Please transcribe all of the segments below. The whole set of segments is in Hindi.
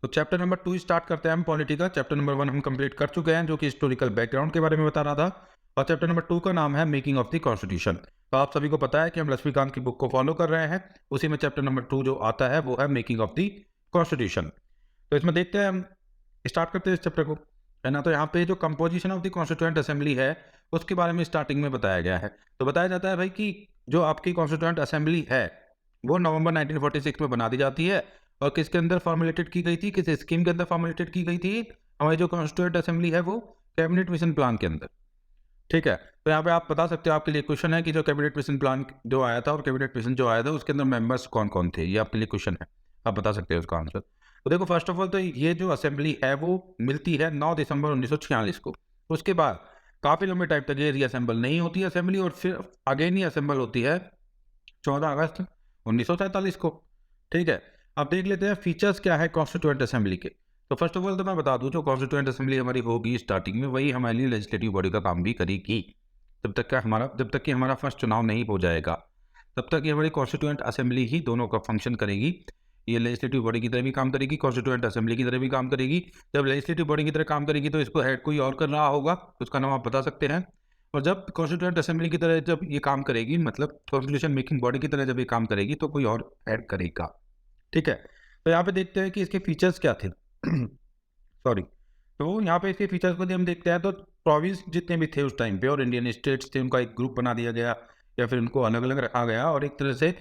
तो चैप्टर नंबर 2 स्टार्ट करते हैं हम पॉलिटी का। चैप्टर नंबर 1 हम कंप्लीट कर चुके हैं, जो कि हिस्टोरिकल बैकग्राउंड के बारे में बता रहा था, और चैप्टर नंबर 2 का नाम है मेकिंग ऑफ द कॉन्स्टिट्यूशन। तो आप सभी को पता है कि हम लक्ष्मीकांत की बुक को फॉलो कर रहे हैं। उसी में चैप्टर नंबर 2 जो आता है वो है मेकिंग ऑफ द कॉन्स्टिट्यूशन। तो इसमें देखते हैं हम, स्टार्ट करते हैं इस चैप्टर को, है ना। तो यहाँ पे जो composition of the constituent assembly है उसके बारे में स्टार्टिंग में बताया गया है। तो बताया जाता है भाई कि जो आपकी कॉन्स्टिट्यूएंट असेंबली है वो नवंबर 1946 में बना दी जाती है, और किसके अंदर फॉर्मुलेटेड की गई थी, किस स्कीम के अंदर फॉर्मुलेटेड की गई थी। हमारी जो कॉन्स्टिट्यूएंट असेंबली है वो कैबिनेट मिशन प्लान के अंदर, ठीक है। तो यहाँ पे आप बता सकते हो, आपके लिए क्वेश्चन है कि जो कैबिनेट मिशन प्लान जो आया था और कैबिनेट मिशन जो आया था उसके अंदर मेंबर्स कौन कौन थे, ये आपके लिए क्वेश्चन है, आप बता सकते हो उसका आंसर। तो देखो, फर्स्ट ऑफ ऑल तो ये जो असेंबली है वो मिलती है 9 दिसंबर 1946 को। उसके बाद काफ़ी लंबे टाइम तक ये रीअसेंबल नहीं होती है असेंबली, और फिर अगेन ही असेंबल होती है 14 अगस्त 1947 को, ठीक है। अब देख लेते हैं फीचर्स क्या है कॉन्स्टिट्यूएंट असेंबली के। तो फर्स्ट ऑफ ऑल तो मैं बता दूं, जो कॉन्स्टिट्यूएंट असेंबली हमारी होगी स्टार्टिंग में, वही हमारे लिए लेजिस्लेटिव बॉडी का काम भी करेगी। जब तक कि हमारा फर्स्ट चुनाव नहीं हो जाएगा तब तक ये हमारी कॉन्स्टिट्यूएंट असेंबली ही दोनों का फंक्शन करेगी। ये लेजिस्लेटिव बॉडी की तरह भी काम करेगी, कॉन्स्टिट्यूएंट असेंबली की तरह भी काम करेगी। जब लेजिस्लेटिव बॉडी की तरह काम करेगी तो इसको हेड कोई और कर रहा होगा, उसका नाम आप बता सकते हैं। और जब कॉन्स्टिट्यूएंट असेंबली की तरह जब ये काम करेगी, मतलब कॉन्स्टिट्यूशन मेकिंग बॉडी की तरह जब ये काम करेगी, तो कोई और ऐड करेगा, ठीक है। तो यहाँ पे देखते हैं कि इसके फीचर्स क्या थे। सॉरी। तो यहाँ पे इसके फीचर्स को हम देखते हैं, तो प्रोविंस जितने भी थे उस टाइम पे और इंडियन स्टेट्स थे, उनका एक ग्रुप बना दिया गया या फिर उनको अलग अलग रखा गया, और एक तरह से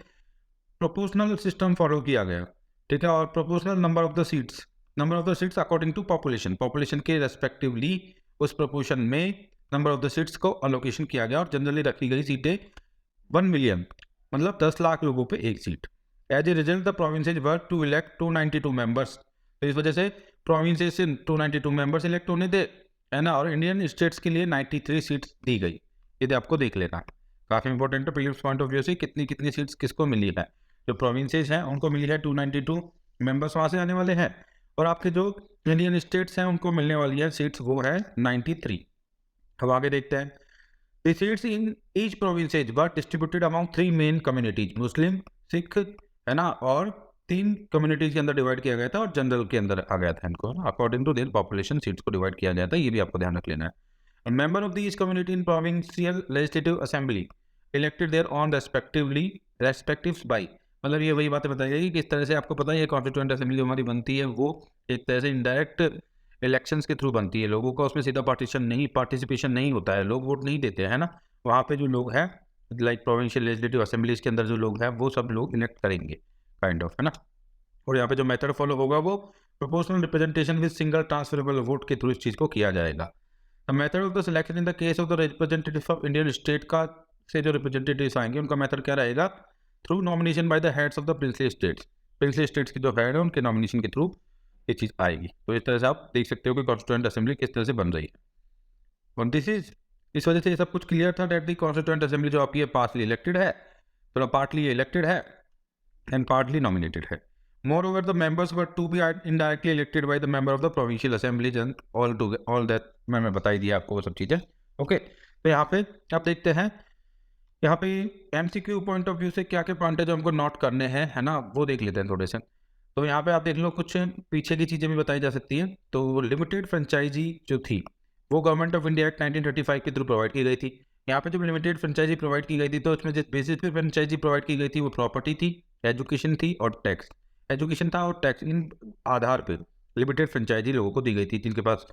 प्रोपोर्शनल सिस्टम फॉलो किया गया, ठीक है। और proportional number of the seats according to population के रेस्पेक्टिवली उस प्रोपोर्शन में नंबर ऑफ द सीट्स को अलोकेशन किया गया, और जनरली रखी गई सीटें 1 मिलियन, मतलब 10 लाख लोगों पे एक सीट। As a result the provinces work to elect 292 members. तो इस वजह से प्रोविंसेज से 292 मेंबर्स इलेक्ट होने थे, है ना। और इंडियन स्टेट्स के लिए 93 सीट्स दी गई। ये आपको देख लेना, काफ़ी इंपॉर्टेंट है प्रीलिम्स पॉइंट ऑफ व्यू से, कितनी कितनी सीट्स किसको मिली है। जो प्रोविंसेज हैं उनको मिली है 292 मेंबर्स, वहाँ से आने वाले हैं, और आपके जो इंडियन स्टेट्स हैं उनको मिलने वाली है सीट्स, वो है 93। अब आगे देखते हैं। The seats in each provinces were distributed among 3 main communities, मुस्लिम, सिख, है ना, और 3 कम्युनिटीज के अंदर डिवाइड किया गया था, और जनरल के अंदर आ गया था इनको, according to their population seats को डिवाइड किया गया था। ये भी आपको ध्यान रख लेना है। Member of each community in provincial legislative assembly elected their on respectives by, मतलब ये वही बातें बताई जाएगी किस तरह से आपको पता है ये कॉन्स्टिट्यूएंट असेंबली जो हमारी बनती है वो एक तरह से इनडायरेक्ट इलेक्शंस के थ्रू बनती है। लोगों का उसमें सीधा पार्टिसिपेशन नहीं होता है, लोग वोट नहीं देते हैं ना। वहाँ पे जो लोग हैं, लाइक प्रोविंशियल लेजिस्लेटिव असेंबलीज के अंदर जो लोग हैं वो सब लोग इलेक्ट करेंगे, काइंड ऑफ, है ना। और यहाँ पे जो मेथड फॉलो होगा वो proportional representation with single transferable vote के थ्रू इस चीज़ को किया जाएगा। The method of the selection in the case of the representative of Indian state का से जो रिप्रेजेंटेटिव्स आएंगे उनका मेथड क्या रहेगा, through nomination by the heads of the princely states के जो हेड है उनके नॉमिनेशन के थ्रू ये चीज़ आएगी। तो इस तरह से आप देख सकते हो कि कॉन्स्टिट्यूएंट असेंबली किस तरह से बन रही है। और इस वजह से ये सब कुछ क्लियर था डेट दी कॉन्स्टिट्यूएंट असेंबली जो आपकी पार्टली इलेक्टेड है, तो पार्टली इलेक्टेड है एंड पार्टली नॉमिनेटेड है। Moreover the members were to be indirectly elected by the member of the provincial assemblies and all that मैं बता ही दिया आपको वो सब चीज़ें, ओके। तो यहाँ पे आप देखते हैं, यहाँ पे एमसीक्यू पॉइंट ऑफ व्यू से क्या क्या पॉइंट है जो हमको नोट करने हैं, है ना, वो देख लेते हैं थोड़े से। तो यहाँ पे आप देख लो, कुछ पीछे की चीज़ें भी बताई जा सकती हैं। तो लिमिटेड फ्रेंचाइजी जो थी वो गवर्नमेंट ऑफ इंडिया एक्ट 1935 के थ्रू प्रोवाइड की गई थी। यहाँ पे जब लिमिटेड फ्रेंचाइजी प्रोवाइड की गई थी तो उसमें जिस बेसिस पे फ्रेंचाइजी प्रोवाइड की गई थी वो प्रॉपर्टी थी, एजुकेशन थी और टैक्स। एजुकेशन था और टैक्स, इन आधार पे लिमिटेड फ्रेंचाइजी लोगों को दी गई थी जिनके पास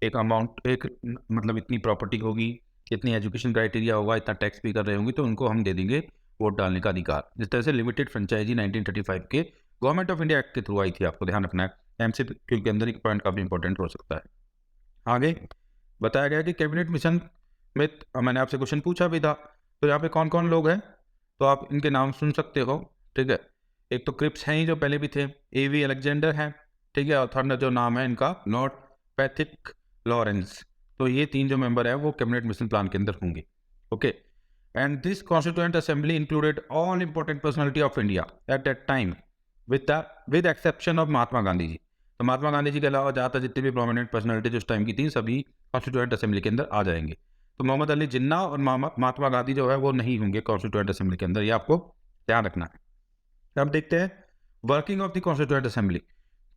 एक अमाउंट, एक मतलब इतनी प्रॉपर्टी होगी, इतनी एजुकेशन क्राइटेरिया होगा, इतना टैक्स भी कर रहे होंगे, तो उनको हम दे देंगे वोट डालने का अधिकार। जिस तरह से लिमिटेड फ्रेंचाइजी 1935 के गवर्नमेंट ऑफ इंडिया एक्ट के थ्रू आई थी, आपको ध्यान रखना है। एमसीक्यू के अंदर एक पॉइंट काफ़ी इंपॉर्टेंट हो सकता है। आगे बताया गया कि कैबिनेट मिशन में मैंने आपसे क्वेश्चन पूछा भी था, तो यहाँ पे कौन कौन लोग हैं, तो आप इनके नाम सुन सकते हो, ठीक है। एक तो क्रिप्स हैं ही जो पहले भी थे, एवी अलेक्जेंडर हैं, ठीक है, और थर्ड जो नाम है इनका लॉर्ड पैथिक लॉरेंस। तो ये 3 जो मेंबर है वो कैबिनेट मिशन प्लान के अंदर होंगे, okay. And this constituent assembly included all important personality of India at that time with exception of Mahatma Gandhi ji. तो महात्मा गांधी जी के अलावा ज़्यादातर जितनी भी प्रोमिनेंट पर्सनैलिटी उस टाइम की थी सभी कॉन्स्टिट्यूएंट असेंबली के अंदर आ जाएंगे। तो मोहम्मद अली जिन्ना और महात्मा गांधी जो है वो नहीं होंगे कॉन्स्टिट्यूएंट असेंबली के अंदर, ये आपको ध्यान रखना है। अब देखते हैं working of the constituent assembly.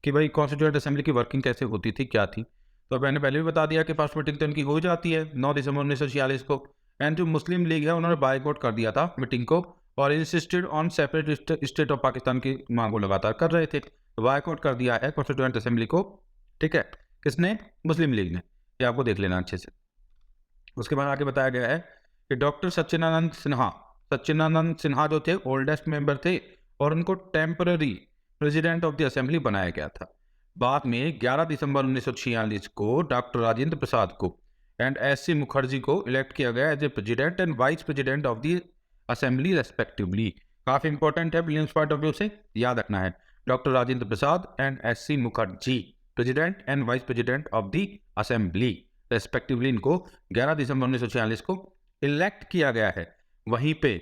कि भाई कॉन्स्टिट्यूएंट असेंबली की वर्किंग कैसे होती थी, क्या थी। तो मैंने पहले भी बता दिया कि फर्स्ट मीटिंग तो इनकी हो जाती है 9 दिसंबर 1946 को। एंड जो मुस्लिम लीग है उन्होंने बायकॉट कर दिया था मीटिंग को और insisted on separate state of Pakistan की मांग को लगातार कर रहे थे। बायकॉट कर दिया है कॉन्स्टिट्यूएंट असेंबली को, ठीक है, किसने? मुस्लिम लीग ने। ये आपको देख लेना अच्छे से। उसके बाद आगे बताया गया है कि डॉक्टर सच्चिदानंद सिन्हा जो थे ओल्डेस्ट मेंबर थे और उनको temporary president of the assembly बनाया गया था। बाद में 11 दिसंबर 1946 को डॉक्टर राजेंद्र प्रसाद को एंड एस.सी. मुखर्जी को इलेक्ट किया गया as a president and vice president of the assembly respectively. काफी इंपॉर्टेंट है, प्रीलिम्स पॉइंट ऑफ व्यू से याद रखना है। Doctor Rajendra Prasad and S C. Mukherjee president and vice president of the assembly respectively, इनको 11 दिसंबर 1946 को इलेक्ट किया गया है। वहीं पे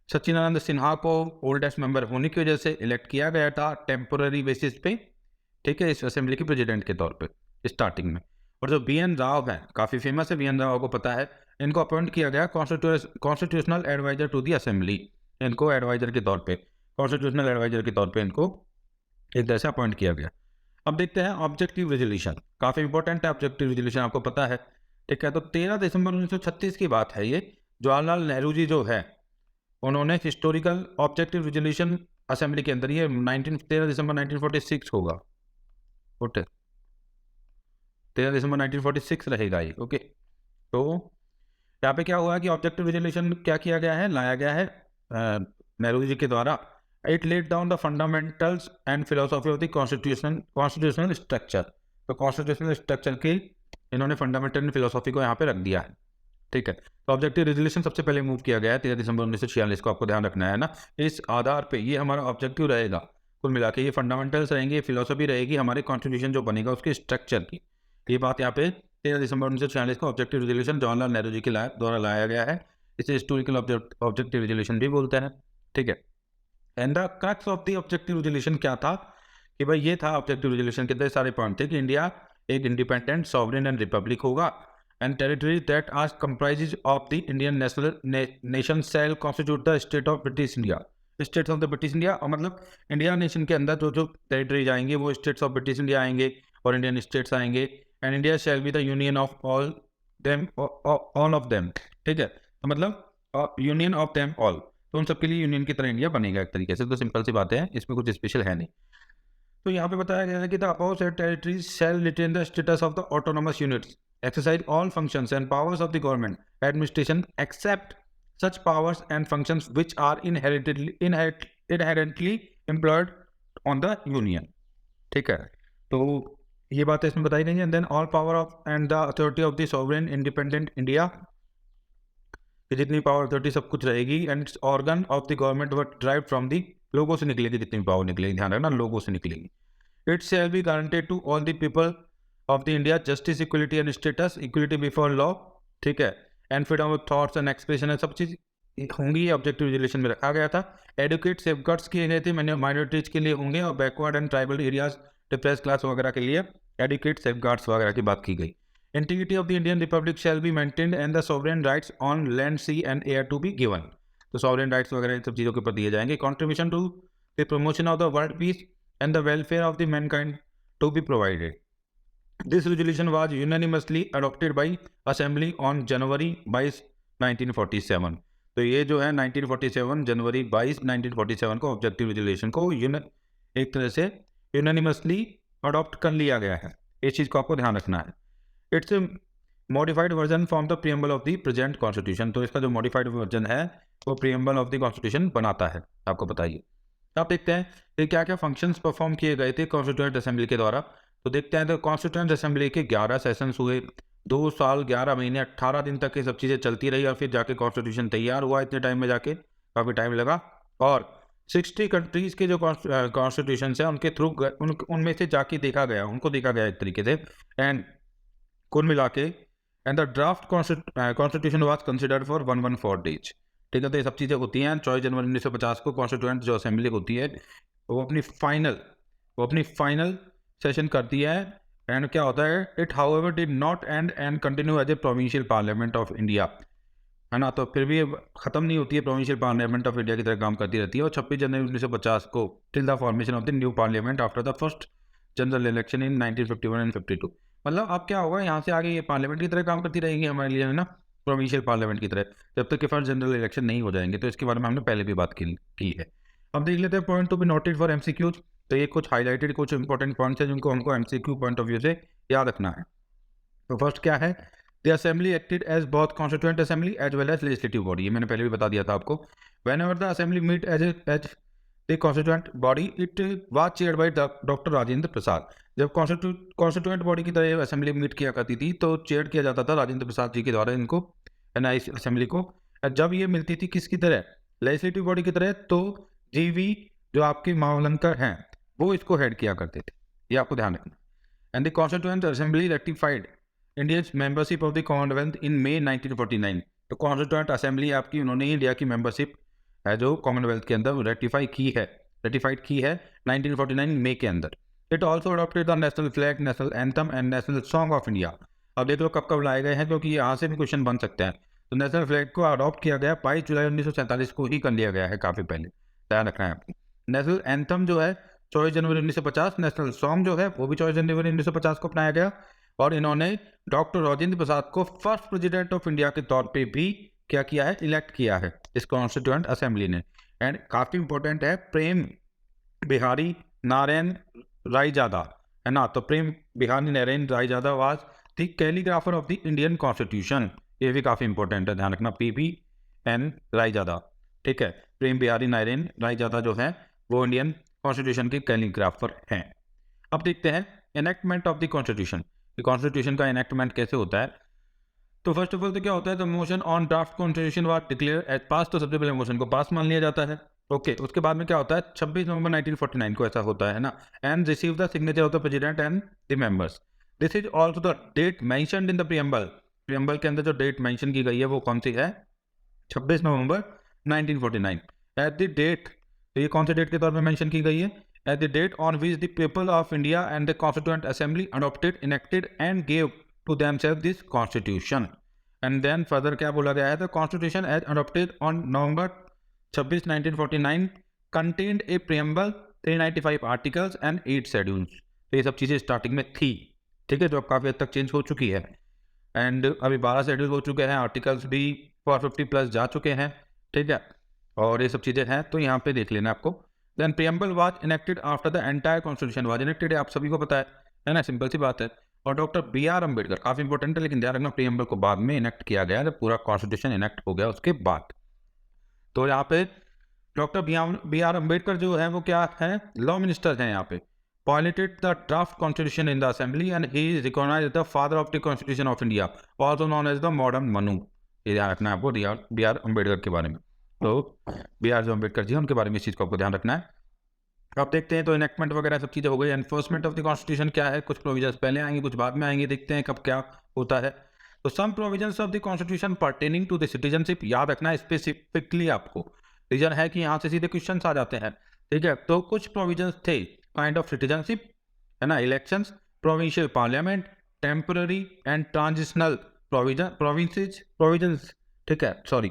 सच्चिदानंद सिन्हा को ओल्डेस्ट मेंबर होने की वजह से इलेक्ट किया गया था टेम्पोररी बेसिस पे, ठीक है, इस असेंबली के प्रेसिडेंट के तौर पे स्टार्टिंग में। और जो बी.एन. राव है, काफ़ी फेमस है, बी.एन. राव को पता है, इनको अपॉइंट किया गया constitutional adviser to the assembly. इनको एडवाइजर के तौर पे, कॉन्स्टिट्यूशनल एडवाइजर के तौर पे इनको एक तरह से अपॉइंट किया गया। अब देखते हैं ऑब्जेक्टिव रेजोल्यूशन, काफ़ी इंपॉर्टेंट है ऑब्जेक्टिव रेजोल्यूशन, आपको पता है, ठीक है। तो 13 दिसंबर 1936 की बात है ये। जवाहरलाल नेहरू जी जो है उन्होंने हिस्टोरिकल ऑब्जेक्टिव रेजोल्यूशन असेंबली के अंदर, ये 13 दिसंबर 1946 होगा, ओके, 13 दिसंबर 1946 रहेगा ये, ओके। तो यहाँ पे क्या हुआ कि ऑब्जेक्टिव रेजोल्यूशन क्या किया गया है, लाया गया है नेहरू जी के द्वारा। It laid down the fundamentals and philosophy of the constitutional structure. तो कॉन्स्टिट्यूशनल स्ट्रक्चर की इन्होंने फंडामेंटल एंड फिलोसॉफी को यहाँ पे रख दिया है, ठीक है। तो ऑब्जेक्टिव रेजोल्यूशन सबसे पहले मूव किया गया है 13 दिसंबर 1946 को, आपको ध्यान रखना है ना। इस आधार पे ये हमारा ऑब्जेक्टिव रहेगा, कुल मिला के ये फंडामेंटल्स रहेंगे, फिलोसफी रहेगी हमारे कॉन्स्टिट्यूशन जो बनेगा उसके स्ट्रक्चर की। ये बात यहाँ पे 13 दिसंबर 1946 को ऑब्जेक्टिव रेजोल्यूशन जवाहरलाल नेहरू जी के द्वारा लाया गया है। इसे हिस्टोरिकल ऑब्जेक्टिव रेजोल्यूशन भी बोलते हैं, ठीक है। And the crux of the objective resolution क्या था कि भाई ये था ऑब्जेक्टिव रेजोल्यूशन के अंदर सारे पॉइंट थे कि इंडिया एक इंडिपेंडेंट सॉवरेन एंड रिपब्लिक होगा and territories that are comprises of the Indian nation shall constitute the state of British India. States of the British India और मतलब इंडिया नेशन के अंदर जो जो टेरिटरीज आएंगे वो स्टेट्स ऑफ ब्रिटिश इंडिया आएंगे और इंडियन स्टेट्स आएंगे। And India shall be the union of all of them, ठीक है, तो मतलब यूनियन ऑफ देम ऑल, तो उन सबके लिए यूनियन की तरह इंडिया बनेगा एक तरीके से। तो सिंपल सी बात है, इसमें कुछ स्पेशल है नहीं। तो यहाँ पे बताया गया है कि the above said territories shall retain the status of the autonomous units, exercise all functions and powers of the government administration except such powers and functions which are inherently employed on the union, ठीक है। तो ये बातें इसमें बताई गई हैं। Then all power of and the authority of the sovereign independent India, जितनी पावर अथॉरिटी सब कुछ रहेगी। And organ of the government what drive from the, लोगों से निकलेगी, जितनी पावर निकलेगी, ध्यान रखना, लोगों से निकलेगी। It shall be guaranteed to all the people of the India justice, equality and status, equality before law, ठीक है, and freedom of thoughts and expression है, सब चीज़ होंगी। ये ऑब्जेक्टिव रेजोल्यूशन में रखा गया था। एडुकेट सेफगार्ड्स किए गए थे माइनॉरिटीज के लिए होंगे और backward and tribal areas, depress class वगैरह के लिए एडुकेट सेफगार्ड्स वगैरह की बात की गई। Integrity of the Indian republic shall be maintained and the sovereign rights on land, sea and air to be given, तो सॉवरेन राइट्स वगैरह इन सब चीज़ों के ऊपर दिए जाएंगे। Contribution to the promotion of the world peace and the welfare of the mankind to be provided. This resolution was unanimously adopted by Assembly on January 22, 1947। तो ये जो है 1947 जनवरी 22, 1947 को ऑब्जेक्टिव रेजोल्यूशन को एक तरह से यूनानिमसली अडॉप्ट कर लिया गया है। इस चीज़ को आपको ध्यान रखना है। It's modified version from the preamble of the present constitution, तो इसका जो मॉडिफाइड वर्जन है वो प्रीएम्बल ऑफ द कॉन्स्टिट्यूशन बनाता है, आपको बताइए। आप देखते हैं कि क्या क्या फंक्शंस परफॉर्म किए गए थे कॉन्स्टिट्यूएंट असेंबली के द्वारा। तो देखते हैं तो कॉन्स्टिट्यूएंट असेंबली के 11 सेशंस हुए, 2 साल 11 महीने 18 दिन तक ये सब चीज़ें चलती रही और फिर जाके कॉन्स्टिट्यूशन तैयार हुआ। इतने टाइम में जाके काफ़ी टाइम लगा और 60 कंट्रीज के जो कॉन्स्टिट्यूशन है उनके थ्रू उनमें से जाके देखा गया, उनको देखा गया एक तरीके से। एंड कुल मिला के and the draft constitution was considered for 114 days, ठीक है। तो ये सब चीज़ें होती हैं। 24 जनवरी 1950 को कॉन्स्टिट्यूएंट जो असेंबली होती है वो अपनी फाइनल सेशन करती है। एंड क्या होता है, it however did not end continue as a provincial parliament of India, है ना। तो फिर भी खत्म नहीं होती है, प्रोविंशियल पार्लियामेंट ऑफ इंडिया की तरह काम करती रहती है। और 26 जनवरी 1950 को till the formation of the new parliament after the first general election in 1951 and 52। मतलब अब क्या होगा, यहाँ से आगे ये पार्लियामेंट की तरह काम करती रहेगी हमारे लिए, है ना, प्रोविंशियल पार्लियामेंट की तरह, जब तक कि फर्स्ट जनरल इलेक्शन नहीं हो जाएंगे। तो इसके बारे में हमने पहले भी बात की है। अब देख लेते हैं point to be noted for MCQs. तो ये कुछ हाईलाइटेड कुछ इंपॉर्टेंट पॉइंट्स हैं जिनको हमको एमसीक्यू पॉइंट ऑफ व्यू से याद रखना है। तो फर्स्ट क्या है, the assembly acted as both constituent assembly as well as legislative body. ये मैंने पहले भी बता दिया था आपको। Whenever the assembly meet as the constituent body it was chaired by doctor Rajendra Prasad. जब कॉन्स्टिट्यूएंट बॉडी की तरह असेंबली मीट किया करती थी तो चेयर किया जाता था राजेंद्र प्रसाद जी के द्वारा इनको, है ना, इस असेंबली को। जब ये मिलती थी किसकी तरह, लेजिस्लेटिव बॉडी की तरह, तो जीवी जो आपके मावलंकर हैं वो इसको हेड किया करते थे, ये आपको ध्यान रखना। And the constituent assembly rectified Indians membership of the commonwealth in May 1949। तो कॉन्स्टिट्यूएंट असेंबली आपकी, उन्होंने इंडिया की मेंबरशिप है जो कॉमनवेल्थ के अंदर रेटिफाइड की है 1949 मई के अंदर। It also adopted the national flag, national anthem and national song of India. अब देख लो कब कब लाए गए हैं, क्योंकि यहाँ से भी क्वेश्चन बन सकते हैं। तो नेशनल फ्लैग को अडॉप्ट किया गया 22 जुलाई 1947 को ही कर लिया गया है, काफ़ी पहले, ध्यान रखना है आपको। नेशनल एंथम जो है 24 जनवरी 1950, नेशनल सॉन्ग जो है वो भी 24 जनवरी 1950 को अपनाया गया। और इन्होंने डॉक्टर राजेंद्र प्रसाद को फर्स्ट प्रेसिडेंट ऑफ इंडिया के तौर पे भी क्या किया है, इलेक्ट किया है इस कॉन्स्टिट्यूएंट असेंबली ने। एंड काफ़ी इंपॉर्टेंट है, प्रेम बिहारी नारायण रायजादा, है ना। तो Prem Bihari Narayan Raizada was the calligrapher of the Indian constitution. ये भी काफ़ी इंपॉर्टेंट है, ध्यान रखना, PBN रायजादा, ठीक है। प्रेम बिहारी नारायण रायजादा जो है वो इंडियन कॉन्स्टिट्यूशन के कैलीग्राफर हैं। अब देखते हैं enactment of the constitution. Constitution का एनेक्टमेंट कैसे होता है। तो फर्स्ट ऑफ ऑल तो क्या होता है, the motion on draft constitution was declare as pass. तो सबसे पहले मोशन को पास मान लिया जाता है, ओके। उसके बाद में क्या होता है, 26 नवंबर 1949 को ऐसा होता है ना। And receive the signature of the president and the members. This is also the date mentioned in the preamble के अंदर जो डेट मेंशन की गई है वो कौन सी है, 26 नवंबर 1949। एट द डेट, तो ये कौन से डेट के तौर पर मेंशन की गई है, at the date on which the people of India and the constituent assembly adopted, enacted and gave to themselves this constitution. And then further क्या बोला गया है, the constitution as adopted on November 26, 1949 contained a preamble, 395 articles and 8 schedules. तो ये सब चीज़ें स्टार्टिंग में थी, ठीक है, जो अब काफ़ी हद तक चेंज हो चुकी है। एंड अभी 12 शेड्यूल हो चुके हैं, आर्टिकल्स भी 450 प्लस जा चुके हैं, ठीक है, और ये सब चीज़ें हैं। तो यहाँ पे देख लेना आपको। Then preamble was enacted after the entire constitution was enacted, आप सभी को पता है ना, सिंपल सी बात है। और डॉक्टर BR अम्बेडकर, काफ़ी इंपॉर्टेंट है, लेकिन ध्यान रखना प्रीएम्बल को बाद में इनेक्ट किया गया, जब पूरा कॉन्स्टिट्यूशन इनेक्ट हो गया उसके बाद। तो यहाँ पे डॉक्टर BR अम्बेडकर जो है वो क्या है, लॉ मिनिस्टर हैं यहाँ पे। Piloted the draft constitution in the assembly and he is recognized as the father of the constitution of India, also known as the modern Manu। ये ध्यान रखना है आपको BR अम्बेडकर के बारे में। तो BR जो अम्बेडकर जी हैं उनके बारे में इस चीज़ को आपको ध्यान रखना है। अब देखते हैं, तो इनेक्टमेंट वगैरह सब चीज़ें हो गई। एनफोर्समेंट ऑफ द कॉन्स्टिट्यूशन क्या है, कुछ प्रोविजंस पहले आएंगे कुछ बाद में आएंगे, देखते हैं कब क्या होता है। तो some provisions of the constitution pertaining to the citizenship, याद रखना है स्पेसिफिकली आपको, रीजन है कि यहाँ से सीधे क्वेश्चन आ जाते हैं, ठीक है। तो कुछ प्रोविजंस थे, काइंड ऑफ सिटीजनशिप, है ना, elections, provincial parliament, temporary and transitional provisions, ठीक है, sorry,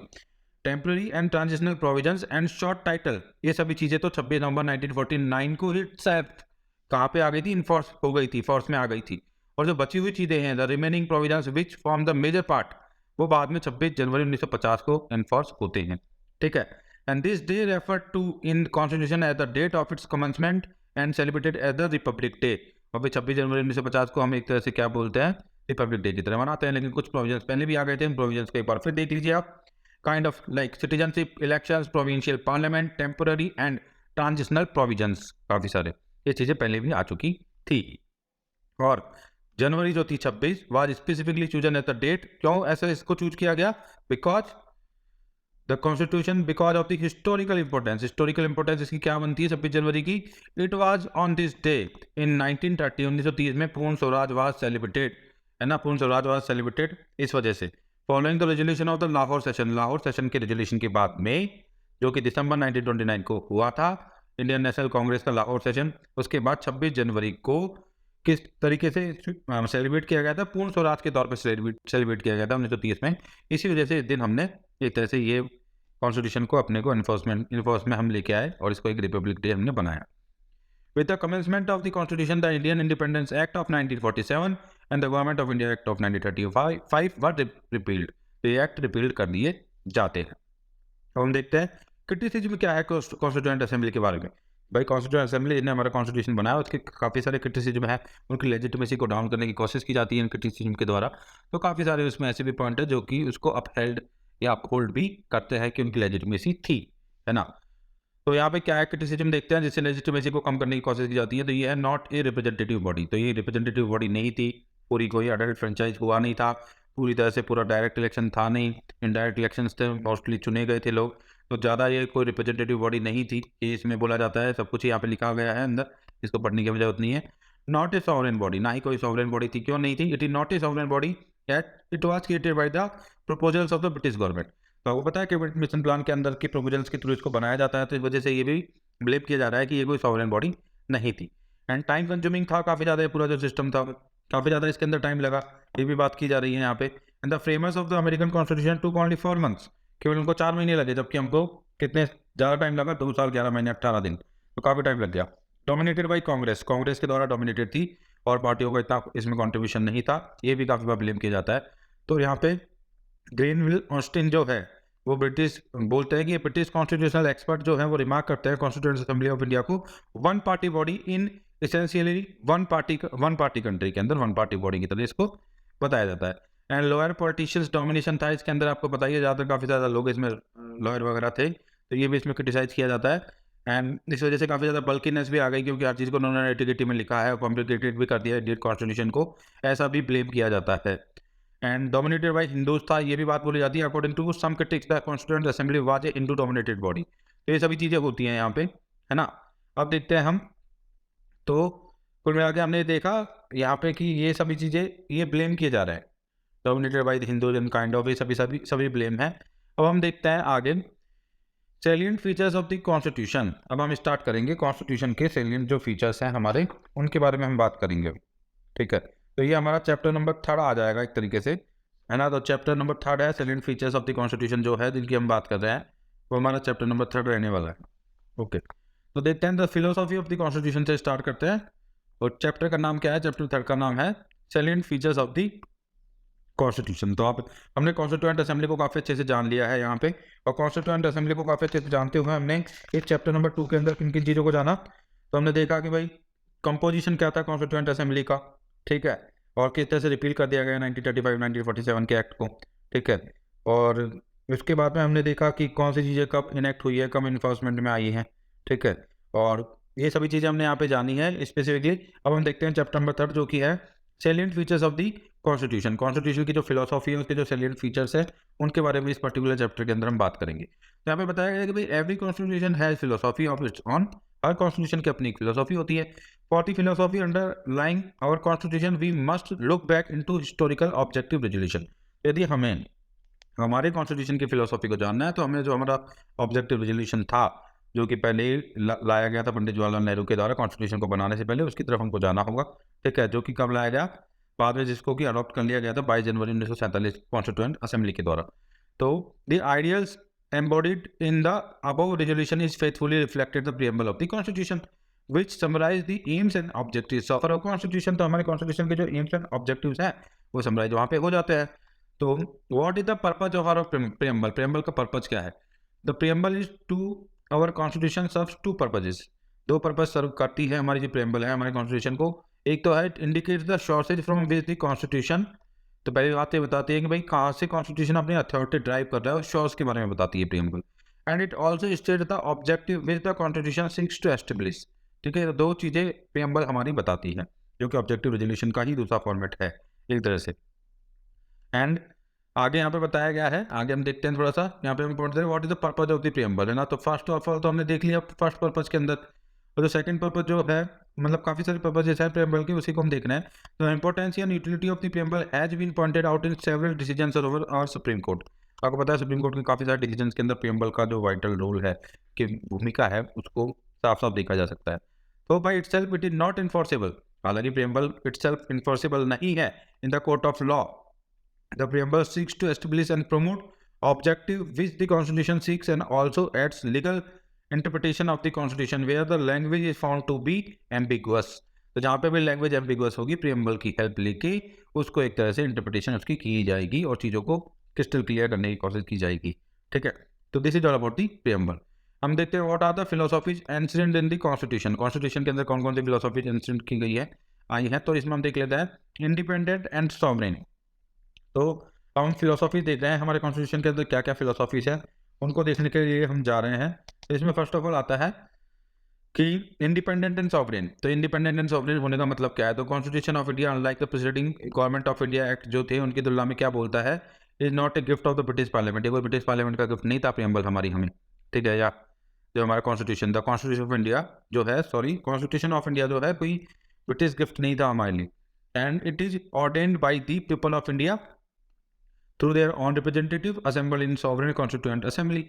temporary and transitional provisions and short title. ये सभी चीज़ें तो 26 नवंबर 1949 को इटसेल्फ कहाँ पे आ गई थी, इनफोर्स हो गई थी, फोर्स में आ गई थी। और जो बची हुई चीज़ें हैं, the remaining provisions which form the major part, वो बाद में 26 जनवरी 1950 को इनफोर्स होते हैं, ठीक है। And this day refer to in constitution as the date of its commencement and celebrated as the republic day. और फिर 26 जनवरी 1950 को हम एक तरह से क्या बोलते हैं, रिपब्लिक डे की तरह मनाते हैं। लेकिन कुछ प्रोविजंस पहले भी आ गए थे, इन प्रोविजंस को एक बार फिर देख लीजिए आप। Kind of like citizenship, elections, provincial parliament, temporary and transitional provisions, काफ़ी सारे ये चीज़ें पहले भी आ चुकी थी। और जनवरी जो थी 26 was specifically chosen at the date. क्यों ऐसे इसको चूज किया गया, because the constitution, because of the historical importance इसकी क्या बनती है 26 जनवरी की। It was on this day in 1930, 1930 में पूर्ण स्वराज वाज सेलिब्रेटेड, है ना, पूर्ण स्वराज वाज सेलिब्रेटेड इस वजह से। Following the resolution of the Lahore session के रेजोल्यूशन के बाद में, जो कि दिसंबर 1929 को हुआ था, इंडियन नेशनल कांग्रेस का लाहौर सेशन, उसके बाद 26 जनवरी को किस तरीके से सेलिब्रेट किया गया था, पूर्ण स्वराज के तौर पर सेलिब्रेट किया गया था 1930 में। इसी वजह से इस दिन हमने एक तरह से ये कॉन्स्टिट्यूशन को अपने को इन्फोर्स में हम लेके आए और इसको एक रिपब्लिक डे हमने बनाया। With the commencement of the constitution, the Indian Independence Act of 1947 and the Government of India Act of 1935 were repealed. तो ये एक्ट रिपील्ड कर दिए जाते हैं। तो हम देखते हैं क्रिटिसिज्म क्या है कॉन्स्टिट्यूएंट असेंबली के बारे में। भाई कॉन्स्टिट्यूएंट असेंबली ने हमारा कॉन्स्टिट्यूशन बनाया, उसके काफ़ी सारे क्रिटिसिज्म है, उनकी लेजिटिमेसी को डाउन करने की कोशिश की जाती है इन क्रिटिसिज्म के द्वारा। तो काफ़ी सारे उसमें ऐसे भी पॉइंट है जो कि उसको अपहेल्ड या अपहोल्ड भी करते हैं कि उनकी लेजिटिमेसी थी, है ना। तो यहाँ पे क्या है क्रिटिसिज्म देखते हैं जिससे लेजिटिमेसी को कम करने की कोशिश की जाती है। तो ये है नॉट ए रिप्रेजेंटेटिव बॉडी। तो ये रिप्रेजेंटेटिव बॉडी नहीं थी, पूरी कोई अडल्ट फ्रेंचाइज हुआ नहीं था, पूरी तरह से पूरा डायरेक्ट इलेक्शन था नहीं, इनडायरेक्ट इलेक्शंस थे, मोस्टली चुने गए थे लोग। तो ज़्यादा ये कोई रिप्रेजेंटेटिव बॉडी नहीं थी, ये इसमें बोला जाता है। सब कुछ यहाँ पे लिखा गया है अंदर, इसको पढ़ने की जरूरत नहीं है। नॉट ए सॉवरेन बॉडी, ना ही कोई सॉवरेन बॉडी थी। क्यों नहीं थी? It is not a sovereign body at it was created by the proposals of the British government. तो आपको पता है कि मिशन प्लान के अंदर के प्रोपोजल्स के थ्रू इसको बनाया जाता है, तो इस वजह से ये भी बिलीव किया जा रहा है कि ये कोई सॉवरेन बॉडी नहीं थी। एंड टाइम कंज्यूमिंग था काफ़ी ज़्यादा, पूरा जो सिस्टम था काफ़ी ज़्यादा इसके अंदर टाइम लगा, ये भी बात की जा रही है यहाँ पे। And the framers of the American constitution took only 4 months, केवल उनको 4 महीने लगे, जबकि हमको कितने ज़्यादा टाइम लगा, 2 साल 11 महीने 18 दिन, तो काफ़ी टाइम लग गया। डोमिनेटेड बाई कांग्रेस, कांग्रेस के द्वारा डोमिनेटेड थी और पार्टियों का इतना इसमें कॉन्ट्रीब्यूशन नहीं था, ये भी काफ़ी बार ब्लेम किया जाता है। तो यहाँ पे ग्रेनविल ऑस्टिन जो है वो ब्रिटिश बोलते हैं कि ब्रिटिश कॉन्स्टिट्यूशनल एक्सपर्ट जो है वो रिमार्क करते हैं कॉन्स्टिट्यूएंट असेंबली ऑफ इंडिया को one party body in essentially one party country के अंदर वन पार्टी बॉडी की तरह इसको बताया जाता है। एंड लोअर पॉलिटिशियंस डोमिनेशन था इसके अंदर, आपको बताइए ज़्यादातर काफ़ी ज़्यादा लोग इसमें लॉयर वगैरह थे, तो ये भी इसमें क्रिटिसाइज किया जाता है। एंड इस वजह से काफ़ी ज़्यादा बल्कीनेस भी आ गई, क्योंकि हर चीज़ को उन्होंने नेटिविटी में लिखा है, कॉम्प्लिकेटेड भी कर दिया है इंडियन कॉन्स्टिट्यूशन को, ऐसा भी ब्लेम किया जाता है। एंड डोमिनेटेड बाय हिंदूज था, ये भी बात बोली जाती है। According to some critics the constituent assembly was a Hindu dominated body. तो ये सभी चीज़ें होती हैं यहाँ पे, है ना। अब देखते हैं हम, तो कुल मिला के हमने देखा यहाँ पे कि ये सभी चीज़ें ये ब्लेम किए जा रहे हैं, dominated by the Hindus and kind of, ये सभी ब्लेम है। अब हम देखते हैं आगे salient features of the constitution. अब हम स्टार्ट करेंगे कॉन्स्टिट्यूशन के सैलिएंट जो फीचर्स हैं हमारे, उनके बारे में हम बात करेंगे, ठीक है। तो ये हमारा चैप्टर नंबर 3 आ जाएगा एक तरीके से, है ना। तो चैप्टर नंबर 3 है salient features of the constitution जो है जिनकी हम बात कर रहे हैं, वो हमारा चैप्टर नंबर 3 रहने वाला है। ओके, तो देखते हैं the philosophy of the constitution से स्टार्ट करते हैं। और चैप्टर का नाम क्या है? चैप्टर 3 का नाम है salient features of the constitution. तो आप हमने कॉन्स्टिट्यूएंट असेंबली को काफ़ी अच्छे से जान लिया है यहाँ पे, और कॉन्स्टिट्यूएंट असेंबली को काफ़ी अच्छे से जानते हुए हमने इस चैप्टर नंबर 2 के अंदर किन किन चीज़ों को जाना। तो हमने देखा कि भाई कंपोजिशन क्या था कॉन्स्टिट्यूएंट असेंबली का, ठीक है, और किस तरह से रिपील कर दिया गया 1935 1947 के एक्ट को, ठीक है। और उसके बाद में हमने देखा कि कौन सी चीज़ें कब इनेक्ट हुई है, कब इन्फोर्समेंट में आई हैं, ठीक है। और ये सभी चीज़ें हमने यहाँ पे जानी है स्पेसिफिकली। अब हम देखते हैं चैप्टर नंबर 3 जो कि है salient features of the constitution. Constitution की जो फिलोसॉफी है, उसके जो सैलिएंट फीचर्स है, उनके बारे में इस पर्टिकुलर चैप्टर के अंदर हम बात करेंगे। तो यहाँ पे बताया गया है कि भाई every constitution has philosophy of its own, हर कॉन्स्टिट्यूशन की अपनी एक फिलोसॉफी होती है। For the philosophy underlying our constitution we must look back into historical objective resolution. यदि हमें हमारे कॉन्स्टिट्यूशन की फिलोसॉफी को जानना है, तो हमें जो हमारा ऑब्जेक्टिव रेजोल्यूशन था, जो कि पहले ही लाया गया था पंडित जवाहरलाल नेहरू के द्वारा कॉन्स्टिट्यूशन को बनाने से पहले, उसकी तरफ हमको जाना होगा, ठीक है। जो कि कब लाया गया? बाद में, जिसको कि अडॉप्ट कर लिया गया था 22 जनवरी 1947 कॉन्स्टिट्यूएंट असेंबली के द्वारा। तो the ideals embodied in the above resolution is faithfully reflected the preamble of the constitution which summarize the aims and objectives of our constitution। तो हमारे constitution के जो aims and objectives हैं वो summarize वहाँ पे हो जाते हैं। तो what is the purpose of our preamble? preamble का purpose क्या है? The preamble is to our constitution serves two purposes। दो पर्पज सर्व करती है हमारी जो preamble है हमारे constitution को। एक तो है indicates the sources from which the constitution, तो पहली बात ये बताती है कि भाई कहाँ से कॉन्स्टिट्यूशन अपनी अथॉरिटी ड्राइव कर रहा है, और शोर्स के बारे में बताती है preamble. And it also state the objective which the constitution seeks to establish, ठीक है। दो चीज़ें प्रीएम्बल हमारी बताती है, जो कि ऑब्जेक्टिव रेजोल्यूशन का ही दूसरा फॉर्मेट है एक तरह से। एंड आगे यहाँ पे बताया गया है, आगे हम देखते हैं थोड़ा सा, यहाँ पे हम पढ़ते हैं what is the purpose of the preamble, है ना। तो फर्स्ट ऑफ ऑल तो हमने देख लिया फर्स्ट पर्पज के अंदर, और जो सेकंड पर्पज जो है, मतलब काफ़ी सारे पर्पज है प्रीएम्बल के, उसी को हम देखना है। तो importance and utility of the preamble has been pointed out in several decisions over our supreme court. आपको पता है सुप्रीम कोर्ट के काफ़ी सारे डिसीजंस के अंदर प्रीएम्बल का जो वाइटल रोल है, कि भूमिका है, उसको साफ साफ देखा जा सकता है। तो by itself it is not enforceable, हालांकि प्रीएम्बल इटसेल्फ इन्फोर्सेबल नहीं है in the court of law. The preamble seeks to establish and promote objective which the constitution seeks and also adds legal interpretation of the constitution where the language is found to be ambiguous. तो जहाँ पे भी लैंग्वेज एम्बिगुअस होगी, प्रीएम्बल की हेल्प लेके उसको एक तरह से इंटरप्रिटेशन उसकी की जाएगी और चीज़ों को क्रिस्टल क्लियर करने की कोशिश की जाएगी। ठीक है, तो this is all about the preamble. हम देखते हैं what are the philosophies incident in the constitution. Constitution के अंदर कौन कौन सी फिलोसॉफीज एंसिडेंट की गई है, आई है। तो इसमें हम देख लेते हैं इंडिपेंडेंट एंड सॉवरेन। तो हम फिलोसॉफी देख रहे हैं हमारे कॉन्स्टिट्यूशन के अंदर क्या क्या फिलोसॉफीज है, उनको देखने के लिए हम जा रहे हैं। तो इसमें फर्स्ट ऑफ ऑल आता है कि इंडिपेंडेंट एंड सॉवरेन। तो इंडिपेंडेंट एंड सॉवरेन होने का मतलब क्या है? तो constitution of India unlike the presiding government of India act जो थे उनकी तुलना में क्या बोलता है, is not a gift of the British parliament. ये कोई ब्रिटिश पार्लियामेंट का गिफ्ट नहीं था प्रीएम्बल हमारी हमें, ठीक है। या जो हमारा constitution the constitution of India जो है, सॉरी कॉन्स्टिट्यूशन ऑफ इंडिया जो है कोई ब्रिटिश गिफ्ट नहीं था हमारे लिए। And it is ordained by the people of India through their own representative assembled in sovereign constituent assembly.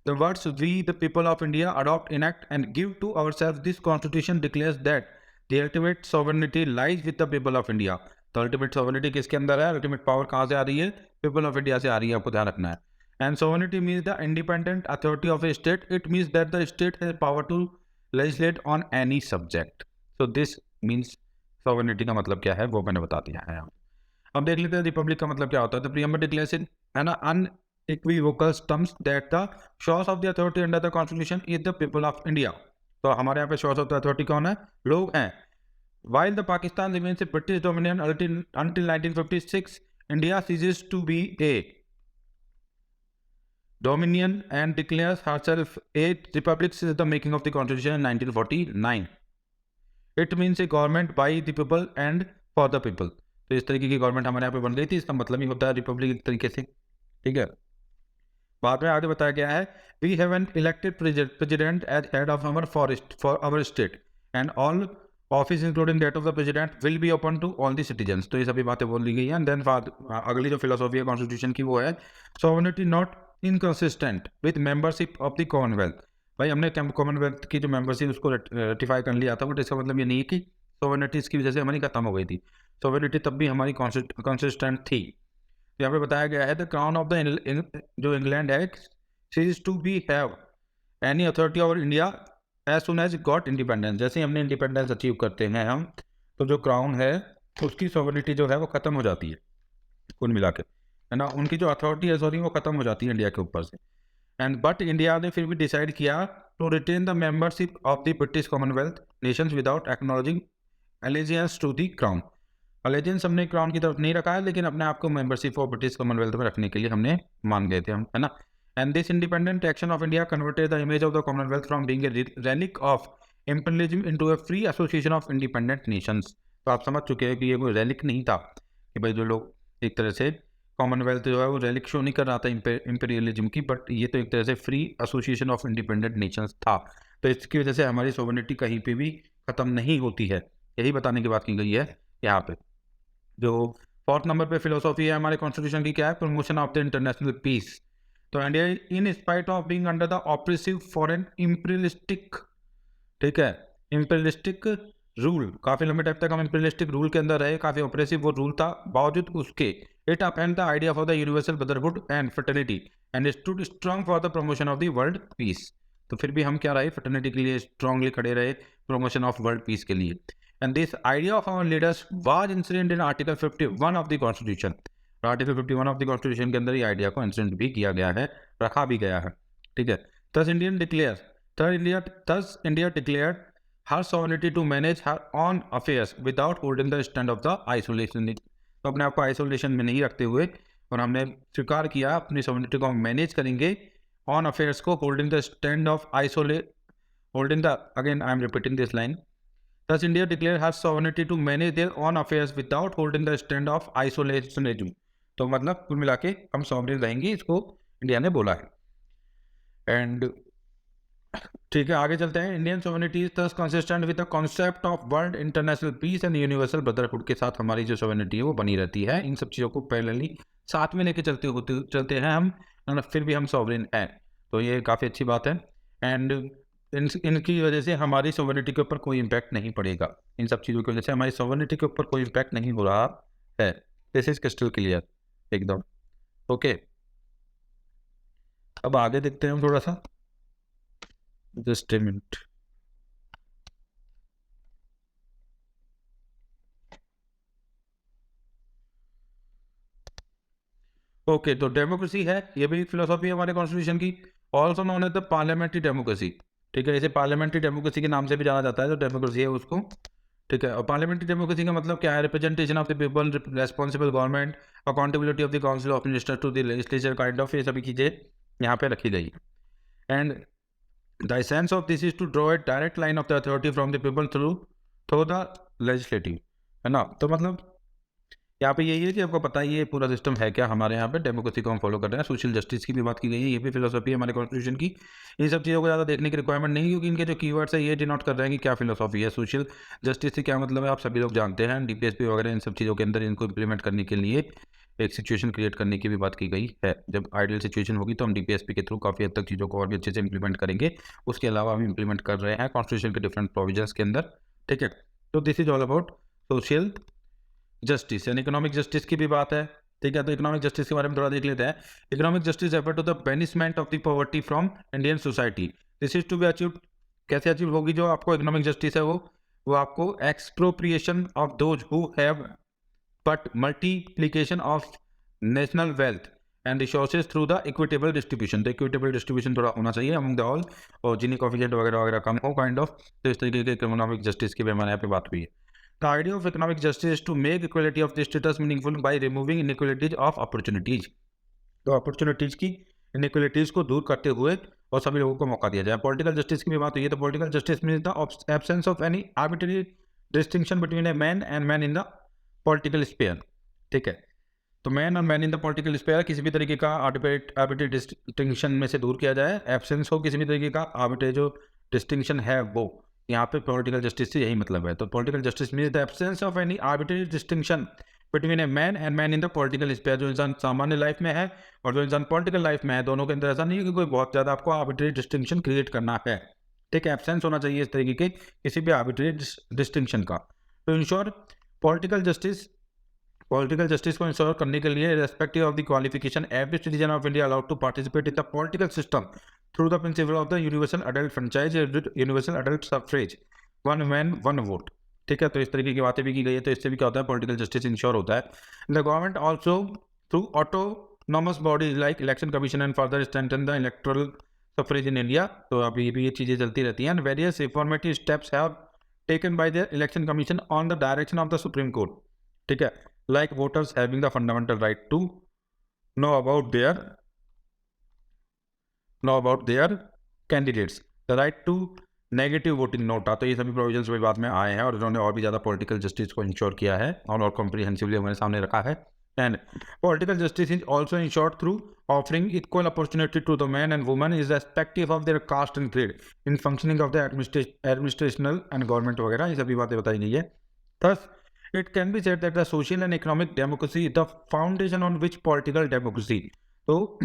The words we the people of India adopt, enact and give to ourselves this constitution declares that the ultimate sovereignty lies with the people of India. तो ultimate sovereignty किसके अंदर है? ultimate power कहाँ से आ रही है? people of India से आ रही है, आपको ध्यान रखना है। And sovereignty means the independent authority of a state. It means that the state has power to legislate on any subject. So this means sovereignty का मतलब क्या है वो मैंने बता दिया है। अब देख लेते हैं रिपब्लिक का मतलब क्या होता है। तो प्रीएम्बल डिक्लेयर्स इन है ना unequivocal terms that the source of the authority under the constitution is the people of India. तो हमारे यहाँ पे सोर्स ऑफ द अथॉरिटी कौन है? लोग हैं। While the Pakistan remains a British dominion until 1956, India ceases to be a dominion and declares herself a republic since the making of the constitution in 1949. It means a government by the people and for the people. तो इस तरीके की गवर्नमेंट हमारे यहाँ पे बन गई थी, इसका मतलब ही होता है रिपब्लिक एक तरीके से, ठीक है। बाद में आगे बताया गया है we have an elected president as head of our forest for our state and all office including that of the president will be open to all the citizens. तो ये सभी बातें बोल दी गई हैं। देन अगली जो फिलोसॉफी है कॉन्स्टिट्यूशन की वो है sovereignty not inconsistent with membership of the Commonwealth. भाई हमने कॉमनवेल्थ की जो मेंबरशिप उसको रेटिफाई कर लिया था, बट इसका मतलब ये नहीं है कि सॉवरेनिटी इसकी वजह से हमारी खत्म हो गई थी। सॉवरेनिटी तब भी हमारी कंसिस्टेंट थी। यहाँ पे बताया गया है द क्राउन ऑफ द जो इंग्लैंड है cease to be have any authority over India as soon as got independence. जैसे ही हमने इंडिपेंडेंस अचीव करते हैं हम, तो जो क्राउन है उसकी सॉवरेनिटी जो है वो खत्म हो जाती है कुल मिला के, है ना। उनकी जो अथॉरिटी है सॉरी वो खत्म हो जाती है इंडिया के ऊपर से। एंड बट इंडिया ने फिर भी डिसाइड किया to retain the membership of the British commonwealth nations without acknowledging allegiance to the crown. Allegiance हमने क्राउन की तरफ नहीं रखा है, लेकिन अपने आप को मेंबरशिप ऑफ ब्रिटिश कॉमनवेल्थ में रखने के लिए हमने मान गए थे हम, है ना। And this independent action of India converted the image of the Commonwealth from being a relic of imperialism into a free association of independent Nations. तो आप समझ चुके हैं कि ये कोई रेलिक नहीं था कि भाई जो लोग एक तरह से कॉमनवेल्थ जो है वो रेलिक शो नहीं कर रहा था इंपीरियलिज्म की, बट ये तो एक तरह से free association of independent Nations था। तो इसकी वजह से हमारी सोवरेनिटी कहीं पर भी खत्म नहीं होती है, यही बताने की बात की गई है यहाँ पे। जो फोर्थ नंबर पे फिलोसॉफी है हमारे कॉन्स्टिट्यूशन की क्या है? Promotion of the international peace. तो India in spite of being under the oppressive foreign imperialistic, ठीक है, इंपीरियलिस्टिक रूल, काफी लंबे टाइम तक हम इंपीरियलिस्टिक रूल के अंदर रहे, काफी ऑपरेसिव वो रूल था, बावजूद उसके it upheld the idea for the universal brotherhood and fraternity and stood strong for the promotion of the world piece. तो फिर भी हम क्या रहे? फ्रेटर्निटी के लिए स्ट्रांगली खड़े रहे, प्रमोशन ऑफ वर्ल्ड पीस के लिए। And this idea of our leaders was incident in Article 51 of the Constitution. Article 51 of the Constitution के अंदर ये आइडिया को इंसिडेंट भी किया गया है, रखा भी गया है, ठीक है। Thus India declared her sovereignty to manage her own affairs without holding the stand of the isolation. तो अपने आप को आइसोलेशन में नहीं रखते हुए और हमने स्वीकार किया अपनी सोवरेनिटी को हम मैनेज करेंगे ऑन अफेयर्स को, holding the stand of holding the, again I am repeating this line, Thus India declared her sovereignty to manage their own affairs without holding the stand of isolationism. तो मतलब कुल मिला के हम सॉवरेन रहेंगे, इसको इंडिया ने बोला है। एंड ठीक है, आगे चलते हैं। Indian sovereignty is thus consistent with the concept of world international peace and universal brotherhood के साथ हमारी जो सोवरेनिटी है वो बनी रहती है। इन सब चीज़ों को पैरेलली साथ में लेके चलते हैं हम, फिर भी हम सॉवरेन हैं। तो ये काफ़ी अच्छी बात है। एंड इनकी वजह से हमारी सोवरेनिटी के ऊपर कोई इम्पैक्ट नहीं पड़ेगा। इन सब चीज़ों की वजह से हमारी सोवरेनिटी के ऊपर कोई इम्पैक्ट नहीं हो रहा है। दिस इज क्रिस्टल क्लियर एकदम, ओके। अब आगे देखते हैं हम थोड़ा सा। Just a minute. ओके, तो डेमोक्रेसी है, ये भी फिलोसॉफी है हमारे कॉन्स्टिट्यूशन की। Also known as the parliamentary democracy. ठीक है, इसे पार्लियामेंट्री डेमोक्रेसी के नाम से भी जाना जाता है, जो डेमोक्रेसी है उसको। ठीक है, और पार्लियामेंट्री डेमोक्रेसी का मतलब क्या है? Representation of the people, responsible government, accountability of the council of minister to the legislature, kind of ये सभी चीज़ें यहाँ पे रखी गई। And the essence of this is to draw a direct line of the authority from the people through the legislative, है ना। तो मतलब यहाँ पे यही है कि आपको पता है ये पूरा सिस्टम है क्या हमारे यहाँ पे, डेमोक्रेसी को हम फॉलो कर रहे हैं। सोशल जस्टिस की भी बात की गई है, ये भी फिलोसॉफी है हमारे कॉन्स्टिट्यूशन की। इन सब चीज़ों को ज़्यादा देखने की रिक्वायरमेंट नहीं, क्योंकि इनके जो कीवर्ड्स है ये डिनोट कर रहे हैं कि क्या फिलोसॉफी है। सोशल जस्टिस से क्या मतलब है आप सभी लोग जानते हैं, डीपीएसपी वगैरह इन सब चीज़ों के अंदर इनको इम्प्लीमेंट करने के लिए एक सिचुएशन क्रिएट करने की भी बात की गई है। जब आइडियल सिचुएशन होगी तो हम डीपीएसपी के थ्रू काफ़ी हद तक चीज़ों को और भी अच्छे से इंप्लीमेंट करेंगे। उसके अलावा हम इंप्लीमेंट कर रहे हैं कॉन्स्टिट्यूशन के डिफरेंट प्रोविजंस के अंदर। ठीक है, तो this is all about social justice and economic justice की भी बात है। ठीक है, तो इकोनॉमिक जस्टिस के बारे में थोड़ा देख लेते हैं। Economic justice refer to the banishment of the poverty from Indian society. This is to be achieve, कैसे अचीव होगी जो आपको इकोनॉमिक जस्टिस है वो आपको expropriation of those who have but multiplication of national wealth and resources through the equitable distribution. तो इक्विटेबल डिस्ट्रीब्यूशन थोड़ा होना चाहिए अमंग द ऑल, और जिनी कॉफिशिएंट वगैरह वगैरह कम हो काइंड ऑफ। तो इस तरीके के इकोनॉमिक जस्टिस की भी हमारे यहाँ पे बात हुई है। The idea of economic justice is to make equality of the status meaningful by removing inequalities of opportunities. तो अपॉर्चुनिटीज की इनइक्वलिटीज को दूर करते हुए और सभी लोगों को मौका दिया जाए। पॉलिटिकल जस्टिस की भी बात हुई है, तो political justice means the absence of any arbitrary distinction between a man and man in the political sphere. ठीक है, तो मैन और man in the political sphere किसी भी तरीके का आर्बिट्ररी डिस्टिंक्शन में से दूर किया जाए, एब्सेंस हो किसी भी तरीके का आर्बिट्ररी जो डिस्टिंक्शन है वो, यहाँ पे पॉलिटिकल जस्टिस से यही मतलब है। तो political justice means the absence of any arbitrary distinction between a man and man in the political sphere. जो इंसान सामान्य लाइफ में है और जो इंसान पॉलिटिकल लाइफ में है, दोनों के अंदर ऐसा नहीं है कि कोई बहुत ज़्यादा आपको आर्बिट्ररी डिस्टिंक्शन क्रिएट करना है। ठीक है, एब्सेंस होना चाहिए इस तरीके के किसी भी आर्बिट्ररी डिस्टिंक्शन का। तो इंश्योर पॉलिटिकल जस्टिस को इंश्योर करने के लिए respective of the qualification every citizen of India allowed to participate in the political system through the principle of the universal adult franchise, universal adult suffrage, one man one vote. ठीक है, तो इस तरीके की बातें भी की गई है। तो इससे भी क्या होता है, पॉलिटिकल जस्टिस इंश्योर होता है। The government also through autonomous bodies like election commission and further strengthen the electoral suffrage in India. तो अभी भी ये चीज़ें चलती रहती हैं। Various informative steps have taken by the election commission on the direction of the supreme court. ठीक है, like voters having the fundamental right to know about their candidates, the right to negative voting NOTA. तो ये सभी प्रोविजंस भी बाद में आए हैं और इन्होंने और भी ज़्यादा पॉलिटिकल जस्टिस को इंश्योर किया है और कॉम्प्रिहेंसिवली हमारे सामने रखा है। And political justice is also ensured through offering equal opportunity to the man and woman is respective of their caste and grade in functioning of the administrational and government वगैरह, ये सभी बातें बताई गई है। Thus, it can be said that the social and economic democracy is the foundation on which political democracy. तो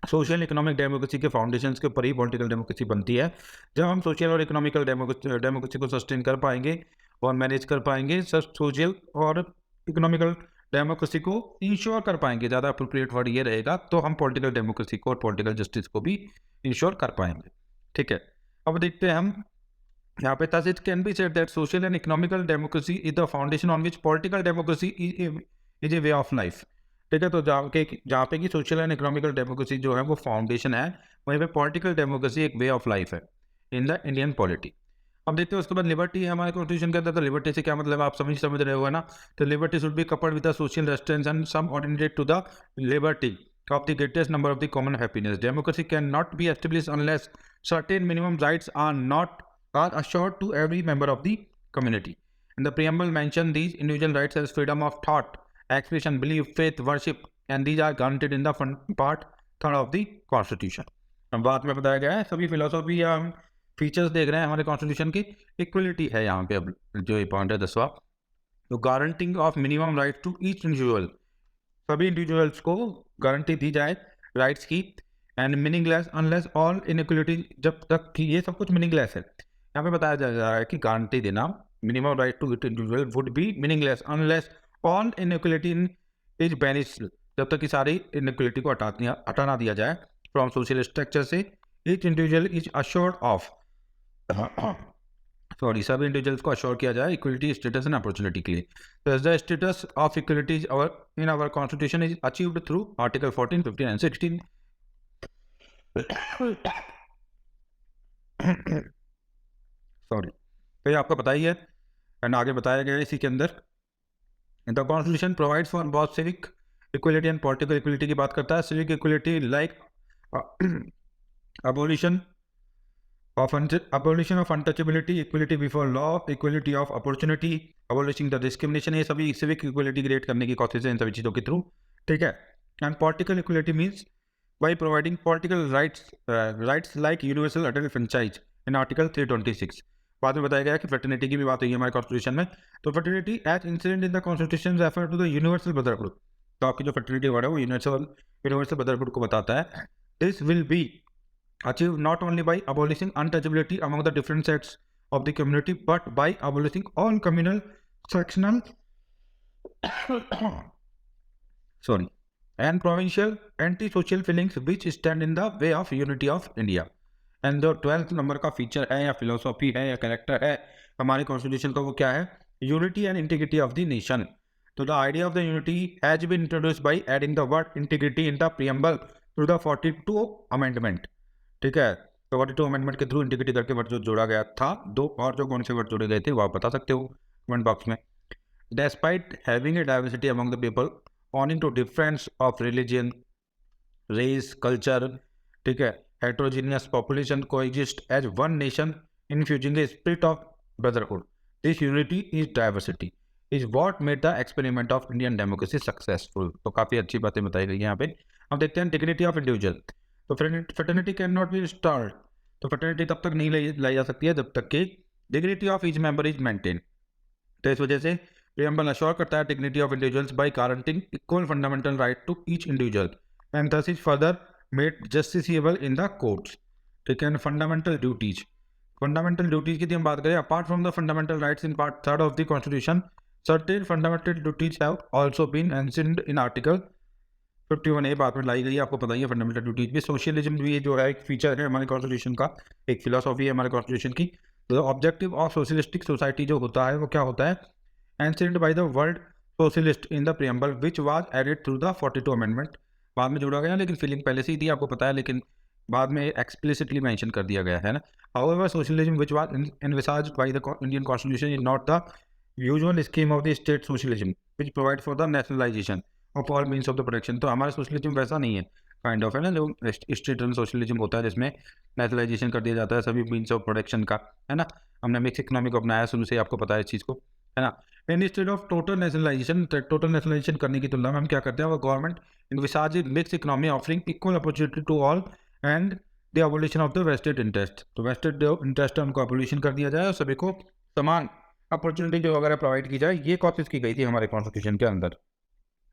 सोशल इकोनॉमिक डेमोक्रेसी के फाउंडेशंस के ऊपर ही पॉलिटिकल डेमोक्रेसी बनती है। जब हम सोशल और इकोनॉमिकल डेमोक्रेसी को सस्टेन कर पाएंगे और मैनेज कर पाएंगे, सोशल और इकोनॉमिकल डेमोक्रेसी को इंश्योर कर पाएंगे, ज़्यादा अप्रोप्रिएट वर्ड ये रहेगा, तो हम पॉलिटिकल डेमोक्रेसी को और पॉलिटिकल जस्टिस को भी इंश्योर कर पाएंगे। ठीक है, अब देखते हैं हम यहाँ पे। thus it can be said that social and economical democracy is the foundation on which political democracy is a way of life. ठीक है, तो जहाँ पे कि सोशल एंड इकोनॉमिकल डेमोक्रेसी जो है वो फाउंडेशन है, वहीं पे पॉलिटिकल डेमोक्रेसी एक वे ऑफ लाइफ है इन द इंडियन पॉलिटी। अब देखते हैं उसके बाद लिबर्टी है हमारे कॉन्स्टिट्यूशन के अंदर। तो लिबर्टी से क्या मतलब है आप समझ रहे हो ना। तो liberty should be coupled with the social restraints and subordinate to the liberty of the greatest number of the common happiness. Democracy cannot be established unless certain minimum rights are assured to every member of the community. And the preamble mentioned these individual rights as freedom of thought, expression, belief, faith, worship, and these are guaranteed in the part 3rd of the Constitution. अब बाद में बताया गया है सभी फिलोसॉफी या फीचर्स देख रहे हैं हमारे कॉन्स्टिट्यूशन की। इक्वलिटी है यहाँ पे, अब जो ये पॉइंट है 10वां, तो guaranteeing of minimum right to each individual, सभी इंडिविजुअल्स को गारंटी दी जाए राइट्स की। And meaningless unless all inequality, जब तक कि ये सब कुछ मीनिंगलेस है। यहाँ पे बताया जा रहा है कि गारंटी देना minimum right to individual would be meaningless unless all inequality is banished, जब तक कि सारी इनइक्वलिटी को हटा ना दिया जाए फ्रॉम सोशल स्ट्रक्चर से each individual is assured of sorry सभी इंडिविजुअल्स को अश्योर किया जाए इक्वलिटी स्टेटस एंड अपॉर्चुनिटी के लिए। तो the status of equality in our constitution is achieved through article 14, 15 and 16 sorry. तो ये आपको पता ही है एंड आगे बताया गया है इसी के अंदर। The constitution provides for both civic equality and political equality की बात करता है। Civic equality like abolition of untouchability, equality before law, equality of opportunity, abolishing the discrimination, ये सभी civic equality create करने की कोशिश है इन सभी चीज़ों के थ्रू, ठीक है। And political equality means by providing political rights like universal adult franchise in Article 326। बाद में बताया गया कि fraternity की भी बात हुई है हमारे कॉन्स्टिट्यूशन में। तो fraternity as incident in the constitution refer to the universal brotherhood। तो आपकी जो fraternity वर्ड है वो universal brotherhood को बताता है। This will be achieved not only by abolishing untouchability among the different sects of the community, but by abolishing all communal, sectional, and provincial anti-social feelings which stand in the way of unity of India। And जो 12th नंबर का फीचर है या फिलोसॉफी है या कैरेक्टर है हमारे कॉन्स्टिट्यूशन का, वो क्या है? Unity and integrity of the nation. तो the idea of the unity has been introduced by adding the word integrity in the preamble through the 42 amendment, ठीक है। तो 42 अमेंडमेंट के थ्रू इंटीग्रिटी करके वर्ड जो जोड़ा गया था। दो और जो कौन से वर्ड जोड़े गए थे वो आप बता सकते हो कमेंट बॉक्स में। Despite having a diversity among the people owing to difference of religion, race, culture, ठीक है, heterogeneous population coexist as one nation infusing a spirit of brotherhood. This unity is diversity is what made the experiment of Indian democracy successful। तो काफी अच्छी बातें बताई गई हैं यहाँ पे। अब देखते हैं dignity of individual। तो fraternity cannot be restored। तो fraternity तब तक नहीं लाई जा सकती है जब तक कि dignity of each member is maintained। तो इस वजह से preamble assure करता है dignity of individuals by guaranteeing equal fundamental right to each individual and thus is further made justiciable in the courts, ठीक है। फंडामेंटल ड्यूटीज की हम बात करें, apart from the fundamental rights in part 3 of the constitution, certain fundamental duties have also been mentioned in article 51 A. बात में लाई गई है, आपको पता ही है फंडामेंटल ड्यूटीज भी। सोशलिज्म भी जो है एक फीचर है हमारे कॉन्स्टिट्यूशन का, एक फिलोसॉफी है हमारे कॉन्स्टिट्यूशन की। तो ऑब्जेक्टिव ऑफ सोशलिस्टिक सोसाइटी जो होता है वो क्या होता है? Mentioned by the world socialist in the preamble which was added through the 42 amendment. बाद में जोड़ा गया, लेकिन फीलिंग पहले से ही थी आपको पता है, लेकिन बाद में एक्सप्लिसिटली मेंशन कर दिया गया है ना। However socialism which was envisaged by the Indian constitution is not the usual scheme of the state socialism which provide for the nationalisation of all means of the production. तो हमारा सोशलिज्म वैसा नहीं है, काइंड ऑफ है ना, जो स्टेट रन सोशलिज्म होता है जिसमें नेशनलाइजेशन कर दिया जाता है सभी मींस ऑफ प्रोडक्शन का, है ना। हमने मिक्स इकोनॉमी को अपनाया शुरू से, आपको पता है इस चीज़ को, है ना। इंस्टेड ऑफ टोटल नेशनलाइजेशन करने की तुलना में हम क्या करते हैं? वो government envisage mixed economy offering equal opportunity to all and the abolition of the vested interest। तो vested जो इंटरेस्ट है उनको abolition कर दिया जाए और सभी को समान अपॉर्चुनिटी जो वगैरह प्रोवाइड की जाए, ये कोशिश की गई थी हमारे कॉन्स्टिट्यूशन के अंदर।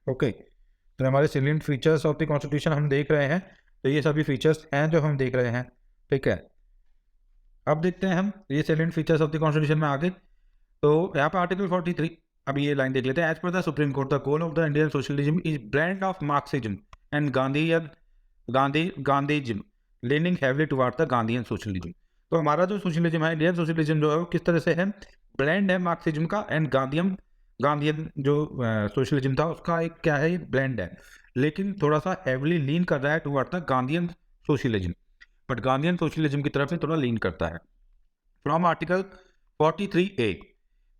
ओके, तो हमारे silent features of the constitution हम देख रहे हैं। तो ये सभी फीचर्स हैं जो हम देख रहे हैं, ठीक है। अब देखते हैं हम ये silent features of the constitution में आगे। तो यहाँ पे आर्टिकल 43, अभी ये लाइन देख लेते हैं। As per the supreme Court the goal of the Indian socialism is brand of Marxism and Gandhism leaning heavily toward the Gandhian socialism. तो हमारा जो सोशलिज्म है, इंडियन सोशलिज्म जो है वो किस तरह से है? ब्रांड है मार्क्सिज्म का एंड गांधीयन जो सोशलिज्म था उसका एक क्या है? ब्रांड है, लेकिन थोड़ा सा हैवीली लीन कर रहा है toward the Gandhian socialism, but Gandhian socialism की तरफ से थोड़ा लीन करता है। From article 43A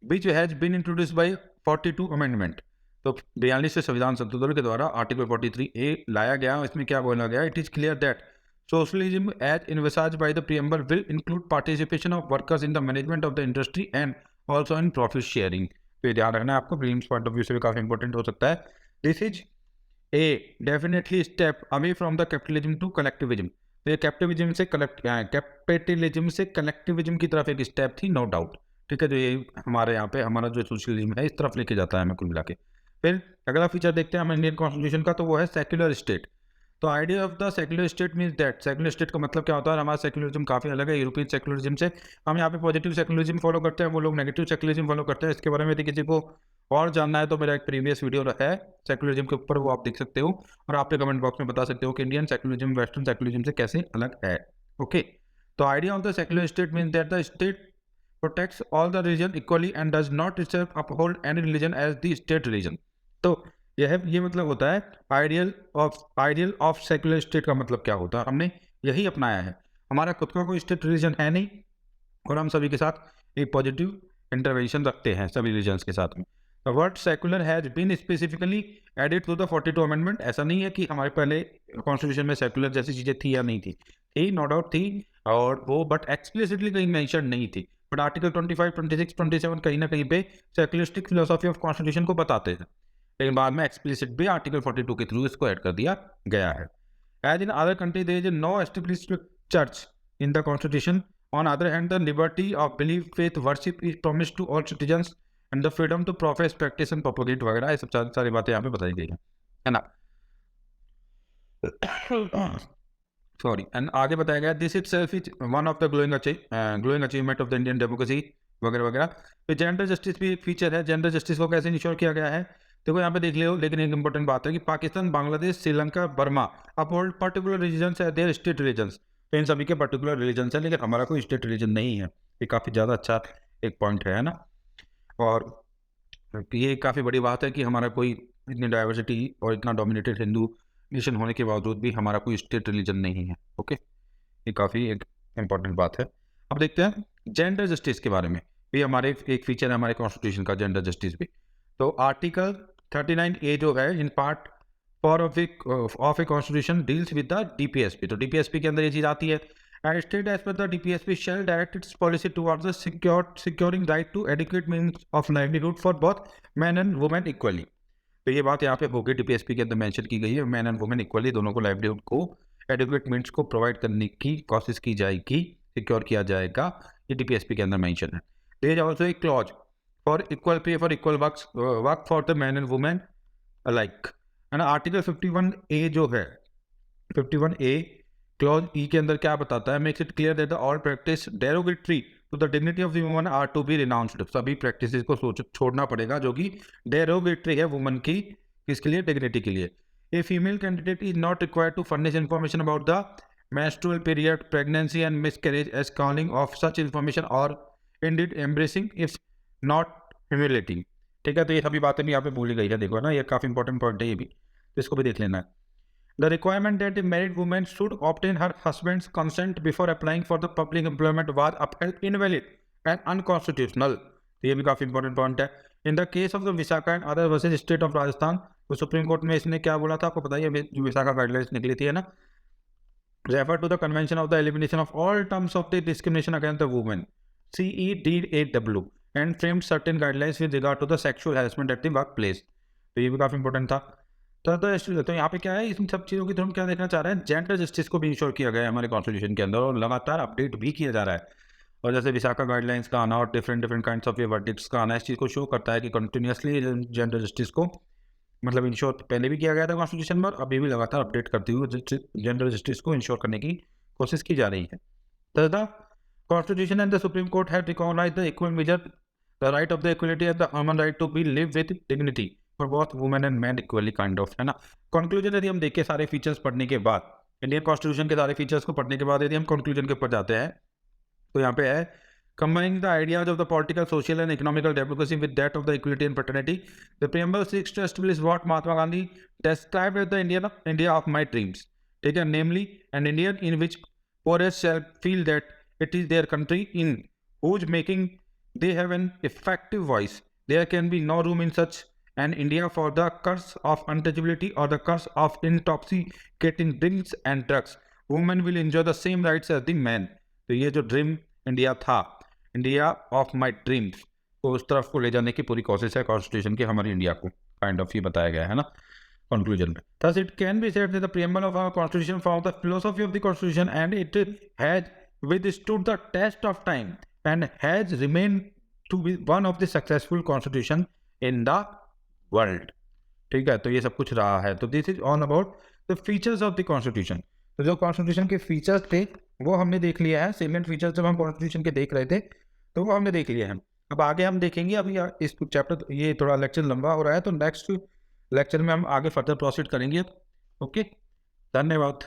which has been introduced by 42 amendment. तो 42 से संविधान संशोधन के द्वारा आर्टिकल 43A लाया गया। इसमें क्या बोला गया? It is clear that socialism as envisaged by the preamble will include participation of workers in the management of the industry and also in profit sharing। तो ये ध्यान रखना है आपको, प्रीलिम्स पॉइंट ऑफ व्यू से भी काफी इंपॉर्टेंट हो सकता है। This is a definitely step away from the capitalism to collectivism. तो ये कैपिटलिज्म से कलेक्टिविज्म की तरफ एक स्टेप थी, नो डाउट, ठीक है। तो ये हमारे यहाँ पे हमारा जो सोशलिज्म है इस तरफ लेके जाता है हमें कुल मिला के। फिर अगला फीचर देखते हैं हम इंडियन कॉन्स्टिट्यूशन का, तो वो है सेक्युलर स्टेट। तो idea of the secular state means that, secular state का मतलब क्या होता है? हमारा सेक्युलरिज्म काफी अलग है यूरोपियन सेक्युलरिज्म से। हम यहाँ पे पॉजिटिव सेक्युलरिज्म फॉलो करते हैं, वो लोग नेगेटिव सेक्युलरिज्म फॉलो करते हैं। इसके बारे में यदि किसी को और जानना है तो मेरा एक प्रीवियस वीडियो है सेक्युलरिज्म के ऊपर, वो आप देख सकते हो और आप कमेंट बॉक्स में बता सकते हो कि इंडियन सेक्युलरिज्म वेस्टर्न सेक्युलरिज्म से कैसे अलग है। ओके, तो idea of the secular state means that the state protects all the religion equally and does not itself uphold any religion as the state religion. तो ये मतलब होता है आइडियल ऑफ सेक्युलर स्टेट का मतलब क्या होता है, हमने यही अपनाया है। हमारा खुद का कोई स्टेट रिलीजन है नहीं और हम सभी के साथ एक पॉजिटिव इंटरवेंशन रखते हैं सभी रिलीजन्स के साथ में। The word secular has been specifically added to the 42 amendment. ऐसा नहीं है कि हमारे पहले कॉन्स्टिट्यूशन में सेक्युलर जैसी चीजें थी या नहीं थी, नो डाउट थी, और वो बट एक्सप्लिसिटली कहीं मेंशन नहीं थी। बट आर्टिकल 25, 26, 27 कहीं ना कहीं पे सेक्युलरिस्टिक फिलोसॉफी ऑफ कॉन्स्टिट्यूशन को बताते हैं, लेकिन बाद में एक्सप्लिसिट भी आर्टिकल 42 के थ्रू इसको ऐड कर दिया गया है। As in other country there is no established church in the constitution. On other hand the liberty of belief, faith, worship is promised to all citizens and the freedom to profess, practice and propagate वगैरह, ये सब सारी बातें यहाँ पे बताई गई है ना। सॉरी, एंड आगे बताया गया this itself is one of the glowing achievement of the Indian democracy वगैरह वगैरह। फिर जेंडर जस्टिस भी एक फीचर है। जेंडर जस्टिस को कैसे इंश्योर किया गया है, देखो यहाँ पे देख लियो। लेकिन एक इंपॉर्टेंट बात है कि Pakistan, Bangladesh, Sri Lanka, Burma uphold particular religions है, देयर स्टेट रिलीजन्स। तो इन सभी के पर्टिकुलर रिलीजन्स है, लेकिन हमारा कोई स्टेट रिलीजन नहीं है। ये काफ़ी ज़्यादा अच्छा एक पॉइंट है ना। और ये काफ़ी बड़ी बात है कि हमारा कोई इतनी डाइवर्सिटी और इतना डोमिनेटेड हिंदू नेशन होने के बावजूद भी हमारा कोई स्टेट रिलीजन नहीं है। ओके, ये काफ़ी एक इम्पॉर्टेंट बात है। अब देखते हैं जेंडर जस्टिस के बारे में। ये हमारे एक फीचर है हमारे कॉन्स्टिट्यूशन का, जेंडर जस्टिस भी। तो आर्टिकल 39A जो है in part 4 of a constitution deals with the DPSP. तो डीपीएसपी के अंदर ये चीज़ आती है। And state as per the DPSP shall direct its policy towards the securing right to adequate means of livelihood for both man and women equally. तो ये बात यहाँ पे होगी डीपीएसपी के अंदर मेंशन की गई है, मैन एंड वुमेन इक्वली दोनों को लाइवलीहुड को एडिक्वेट मीन्स को प्रोवाइड करने की कोशिश की जाएगी, सिक्योर किया जाएगा। ये डीपीएसपी के अंदर मेंशन है। There is also a clause for equal pay for equal work for the man and women alike. है ना। आर्टिकल 51A जो है, 51A क्लॉज ई के अंदर क्या बताता है, makes it clear that the all practice derogatory to the dignity of the woman are to be renounced. सभी प्रैक्टिसेस को छोड़ना पड़ेगा जो कि डेरोगेटरी है वुमन की, किसके लिए, डिग्निटी के लिए। A female candidate is not required to furnish information about the menstrual period, pregnancy and miscarriage as calling of such information or indeed embracing if not humiliating। ठीक है, तो ये सभी बातें भी यहाँ पे बोली गई है, देखो ना, ये काफी इंपॉर्टेंट पॉइंट है ये भी, तो इसको भी देख लेना है। The requirement that a married woman should obtain her husband's consent before applying for the public employment was upheld invalid and unconstitutional। तो ये भी काफी इंपॉर्टेंट पॉइंट है। In the case of the Vishakha and other versus state of Rajasthan, तो सुप्रीम कोर्ट में इसने क्या बोला था आपको पता है, जो विशाखा गाइडलाइंस निकली थी, है ना, refer to the convention of the elimination of all terms of the discrimination against the women CEDAW and framed certain guidelines with regard to the sexual harassment at the workplace। तो ये भी काफी इंपॉर्टेंट था। तो यहाँ पे क्या है, इन सब चीज़ों की तो हम क्या देखना चाह रहे हैं, जेंडर जस्टिस को भी इंश्योर किया गया है हमारे कॉन्स्टिट्यूशन के अंदर और लगातार अपडेट भी किया जा रहा है। और जैसे विशाखा गाइडलाइंस का आना और डिफरेंट काइंड्स ऑफ वर्डिक्ट्स का आना, इस चीज़ को शो करता है कि कंटिन्यूसली जेंडर जस्टिस को मतलब इंश्योर पहले भी किया गया था कॉन्स्टिट्यूशन में, और अभी भी लगातार अपडेट करते हुए जेंडर जस्टिस को इंश्योर करने की कोशिश की जा रही है। The constitution and the supreme court have recognised the equal measure the right of the equality and the human right to be live with dignity for both women and man equally kind of, है ना। कंक्लूजन यदि हम देखें सारे फीचर्स पढ़ने के बाद, इंडियन कॉन्स्टिट्यूशन के सारे फीचर्स को पढ़ने के बाद यदि हम कंक्लूजन के ऊपर जाते हैं, तो यहाँ पे है combining the ideas of the political, social and economical democracy with that of the equality and fraternity, the preamble seeks to establish what Mahatma Gandhi described as the India of my dreams, ठीक है, namely an India in which poorest shall feel that it is their country, in whose making they have an effective voice. There can be no room in such an India for the curse of untouchability or the curse of intoxicating drinks and drugs. Women will enjoy the same rights as the men। तो ये जो ड्रीम इंडिया था, इंडिया ऑफ माई ड्रीम्स, को उस तरफ को ले जाने की पूरी कोशिश है कॉन्स्टिट्यूशन की हमारी इंडिया को, काइंड ऑफ ये बताया गया है ना कंक्लूजन में। Thus it can be said that the preamble of our constitution found the philosophy of the constitution and it has withstood the test of time and has remained to be one of the successful constitution in the world। ठीक है, तो ये सब कुछ रहा है। तो this is all about the features of the constitution. तो जो कॉन्स्टिट्यूशन के फीचर्स थे वो हमने देख लिया है, सेलिएंट फीचर्स जब हम कॉन्स्टिट्यूशन के देख रहे थे तो वो हमने देख लिया है। अब आगे हम देखेंगे, अभी इस चैप्टर, ये थोड़ा लेक्चर लंबा हो रहा है, तो नेक्स्ट लेक्चर में हम आगे फर्दर प्रोसीड करेंगे। ओके, धन्यवाद।